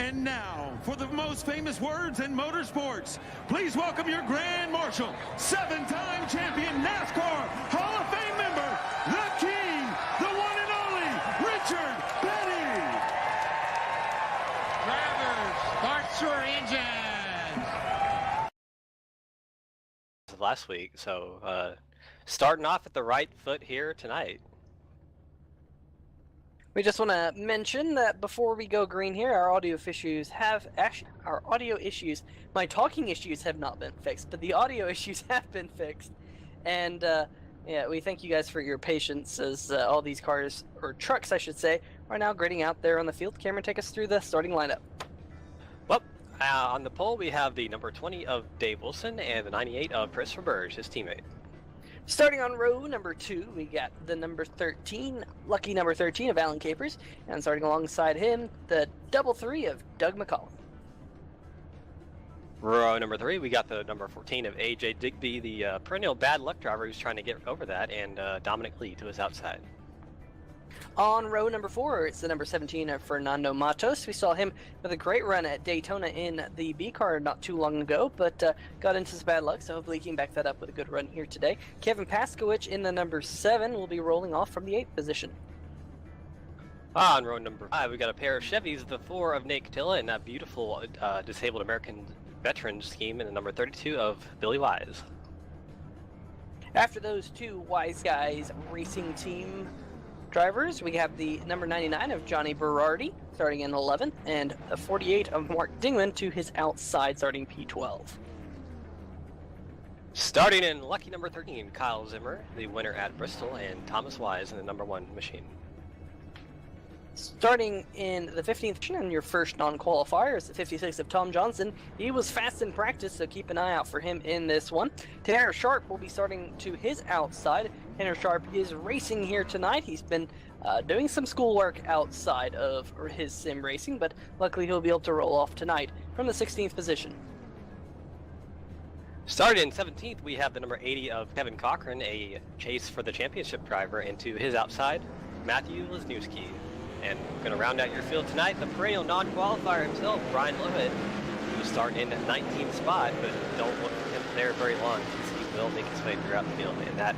And now, for the most famous words in motorsports, please welcome your Grand Marshal, 7-time champion NASCAR Hall of Fame member, the King, the one and only, Richard Petty. Drivers, start your engines. Last week, so starting off at the right foot here tonight. We just want to mention that before we go green here, our audio issues my talking issues have not been fixed, but the audio issues have been fixed. And yeah, we thank you guys for your patience as all these cars, or trucks I should say, are now grading out there on the field. Cameron, take us through the starting lineup. Well, on the pole we have the number 20 of Dave Wilson and the 98 of Christopher Burge, his teammate. Starting on row number 2, we got the number 13, lucky number 13 of Alan Capers, and starting alongside him, the double 3 of Doug McCollum. Row number 3, we got the number 14 of AJ Digby, the perennial bad luck driver who's trying to get over that, and Dominic Lee to his outside. On row number 4, it's the number 17 of Fernando Matos. We saw him with a great run at Daytona in the B car not too long ago, but got into some bad luck, so hopefully he can back that up with a good run here today. Kevin Paskowicz in the number 7 will be rolling off from the 8th position. On row number 5, we got a pair of Chevys, the 4 of Nate Catilla, and that beautiful disabled American veteran scheme in the number 32 of Billy Wise. After those two Wise Guys racing team drivers, we have the number 99 of Johnny Berardi starting in 11th, and a 48 of Mark Dingman to his outside starting P12. Starting in lucky number 13, Kyle Zimmer, the winner at Bristol, and Thomas Wise in the number 1 machine. Starting in the 15th position, and your first non-qualifier is the 56 of Tom Johnson. He was fast in practice, so keep an eye out for him in this one. Tanner Sharp will be starting to his outside. Tanner Sharp is racing here tonight. He's been doing some schoolwork outside of his sim racing, but luckily he'll be able to roll off tonight from the 16th position. Starting in 17th, we have the number 80 of Kevin Cochran, a chase for the championship driver, and to his outside, Matthew Lesniewski. And we're going to round out your field tonight, the perennial non-qualifier himself, Brian Lovett, who's starting in 19th spot, but don't look for him there very long, because he will make his way throughout the field. And that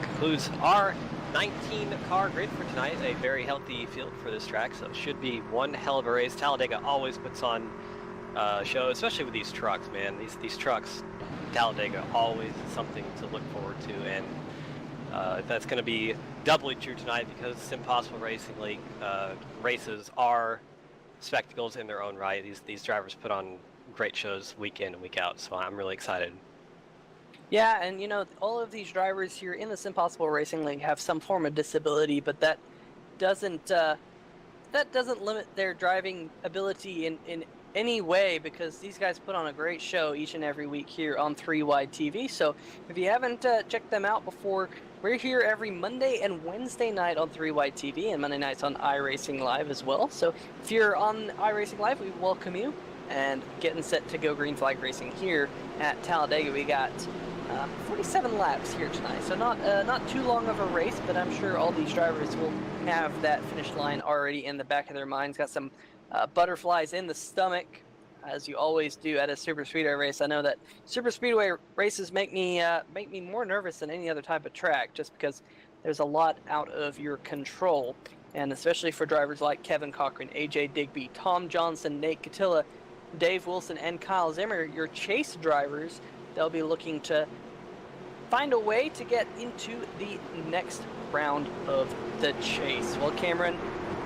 concludes our 19-car grid for tonight. A very healthy field for this track, so it should be one hell of a race. Talladega always puts on show, especially with these trucks, man. These trucks, Talladega, always something to look forward to, and that's going to be doubly true tonight because Sim Possible Racing League races are spectacles in their own right. These drivers put on great shows week in and week out, so I'm really excited. Yeah, and you know, all of these drivers here in the Sim Possible Racing League have some form of disability, but that doesn't limit their driving ability in any way, because these guys put on a great show each and every week here on 3Wide TV. So if you haven't checked them out before, we're here every Monday and Wednesday night on 3Wide TV, and Monday nights on iRacing Live as well. So if you're on iRacing Live, we welcome you, and getting set to go green flag racing here at Talladega. We got 47 laps here tonight, so not too long of a race, but I'm sure all these drivers will have that finish line already in the back of their minds. Got some butterflies in the stomach, as you always do at a super speedway race. I know that super speedway races make me more nervous than any other type of track, just because there's a lot out of your control, and especially for drivers like Kevin Cochran, AJ Digby, Tom Johnson, Nate Catilla, Dave Wilson, and Kyle Zimmer, your chase drivers. They'll be looking to find a way to get into the next round of the chase. Well, Cameron,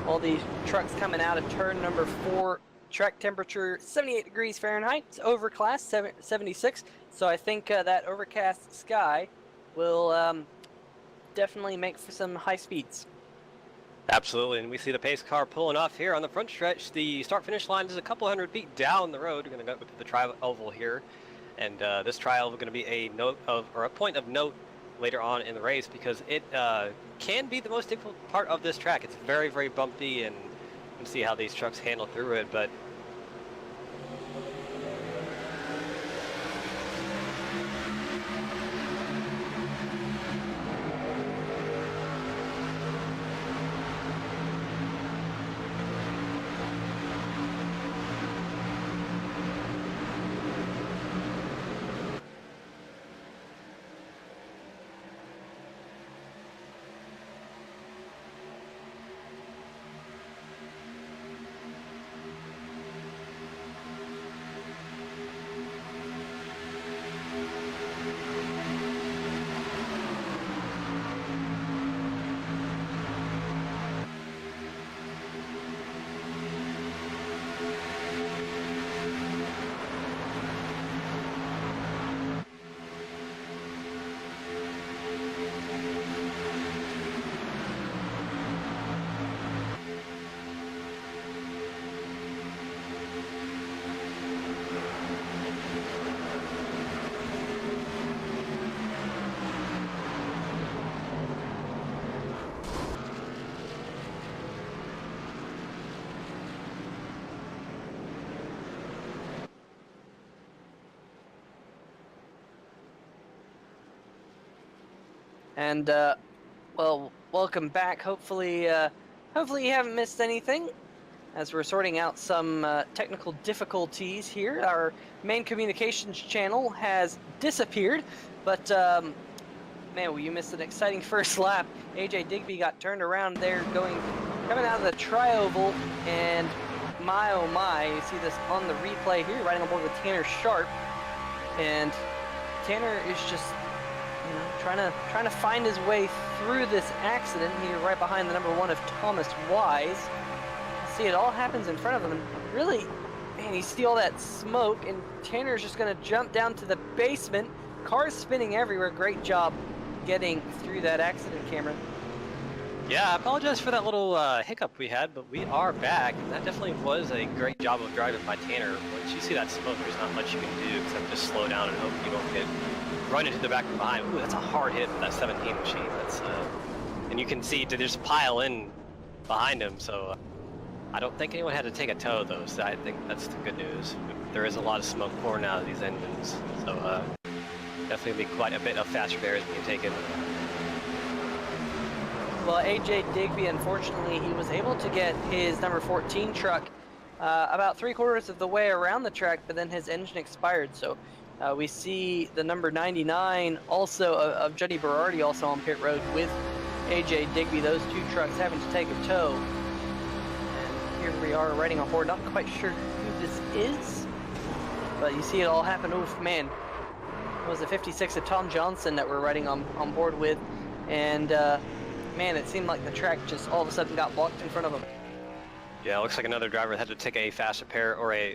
all these trucks coming out of turn number 4, track temperature 78 degrees Fahrenheit, it's overcast 76, so I think that overcast sky will definitely make for some high speeds. Absolutely, and we see the pace car pulling off here on the front stretch. The start-finish line is a couple hundred feet down the road. We're going to go to the tri-oval here, and this tri-oval is going to be a point of note later on in the race, because it can be the most difficult part of this track. It's very, very bumpy, and you can see how these trucks handle through it, but And well, welcome back. Hopefully, hopefully you haven't missed anything. As we're sorting out some technical difficulties here, our main communications channel has disappeared, but man, well, you missed an exciting first lap. AJ Digby got turned around there coming out of the tri-oval, and my oh my, you see this on the replay here, riding on board with Tanner Sharp, and Tanner is just, you know, trying to find his way through this accident here, right behind the number 1 of Thomas Wise. See, it all happens in front of him, and really, man, you see all that smoke, and Tanner's just gonna jump down to the basement. Cars spinning everywhere. Great job getting through that accident, Cameron. Yeah, I apologize for that little hiccup we had, but we are back, and that definitely was a great job of driving by Tanner. Once you see that smoke, there's not much you can do except just slow down and hope you don't get run into the back from behind. Ooh, that's a hard hit with that 17 machine. That's and you can see they just pile in behind him, so I don't think anyone had to take a tow though, so I think that's the good news. There is a lot of smoke pouring out of these engines, so definitely quite a bit of faster barriers being taken. Well, AJ Digby, unfortunately, he was able to get his number 14 truck about 3/4 of the way around the track, but then his engine expired. So we see the number 99 also of Johnny Berardi also on pit road with AJ Digby. Those two trucks having to take a tow. And here we are riding on board. Not quite sure who this is, but you see it all happen. Oof, man. It was a 56 of Tom Johnson that we're riding on board with, and man, it seemed like the track just all of a sudden got blocked in front of him. Yeah, it looks like another driver had to take a faster pair, or a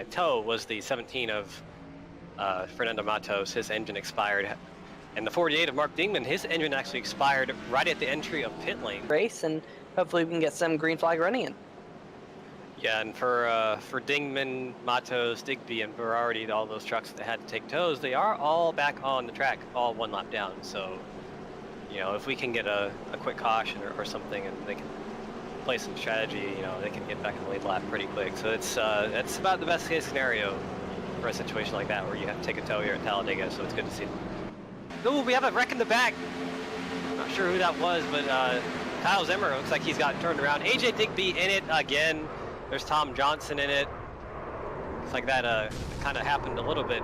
tow. Was the 17 of Fernando Matos. His engine expired, and the 48 of Mark Dingman, his engine actually expired right at the entry of pit lane. Race, and hopefully we can get some green flag running in. Yeah, and for Dingman, Matos, Digby, and Berardi, all those trucks that had to take tows, they are all back on the track, all one lap down. So, you know, if we can get a quick caution or something, and they can play some strategy, you know, they can get back in the lead lap pretty quick. So it's about the best case scenario for a situation like that, where you have to take a tow here at Talladega. So it's good to see. Ooh, we have a wreck in the back. Not sure who that was, but Kyle Zimmer looks like he's got turned around. AJ Digby in it again. There's Tom Johnson in it. It's like that kind of happened a little bit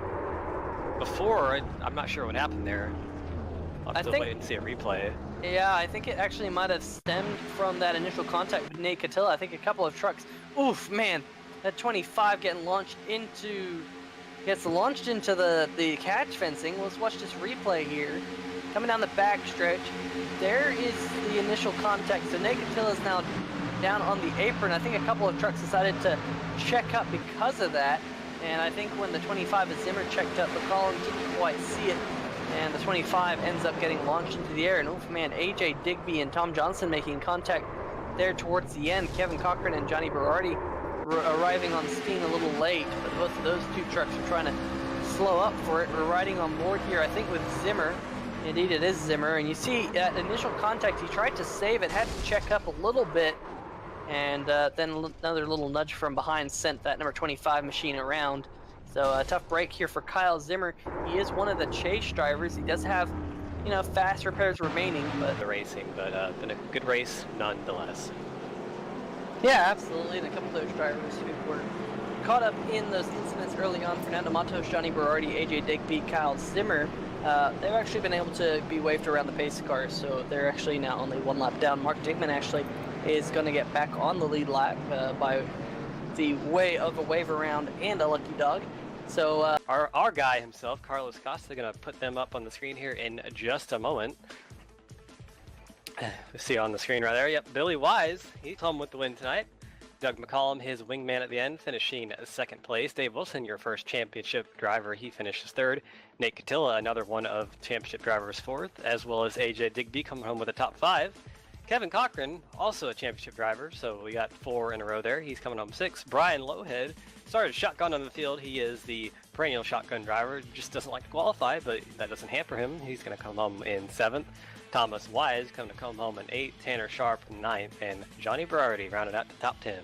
before. I'm not sure what happened there. I'll have to wait and see a replay. Yeah, I think it actually might have stemmed from that initial contact with Nate Catilla. I think a couple of trucks. Oof, man, that 25 gets launched into the catch fencing. Let's watch this replay here. Coming down the back stretch, there is the initial contact. So Nate Catilla is now down on the apron. I think a couple of trucks decided to check up because of that, and I think when the 25 of Zimmer checked up, the column didn't quite see it, and the 25 ends up getting launched into the air. And oof, man, AJ Digby and Tom Johnson making contact there towards the end. Kevin Cochran and Johnny Berardi arriving on scene a little late, but both of those two trucks are trying to slow up for it. We're riding on board here, I think, with Zimmer. Indeed, it is Zimmer, and you see that initial contact, he tried to save it, had to check up a little bit, and then another little nudge from behind sent that number 25 machine around. So a tough break here for Kyle Zimmer. He is one of the chase drivers. He does have, you know, fast repairs remaining, but the racing, but been a good race nonetheless. Yeah, absolutely. And a couple of those drivers who were caught up in those incidents early on, Fernando Matos, Johnny Berardi, AJ Digby, Kyle Zimmer, they've actually been able to be waved around the pace cars, so they're actually now only one lap down. Mark Dingman actually is going to get back on the lead lap by the way of a wave around and a lucky dog. So our guy himself, Carlos Costa, going to put them up on the screen here in just a moment. We see on the screen right there. Yep, Billy Wise, he's home with the win tonight. Doug McCollum, his wingman at the end, finishing second place. Dave Wilson, your first championship driver, he finishes third. Nate Catilla, another one of championship drivers, fourth, as well as AJ Digby coming home with a top 5. Kevin Cochran, also a championship driver, so we got 4 in a row there. He's coming home 6. Brian Lowhead started shotgun on the field. He is the perennial shotgun driver, just doesn't like to qualify, but that doesn't hamper him. He's going to come home in 7th. Thomas Wise coming to come home in 8th. Tanner Sharp in 9th, and Johnny Berardi rounded out the top 10.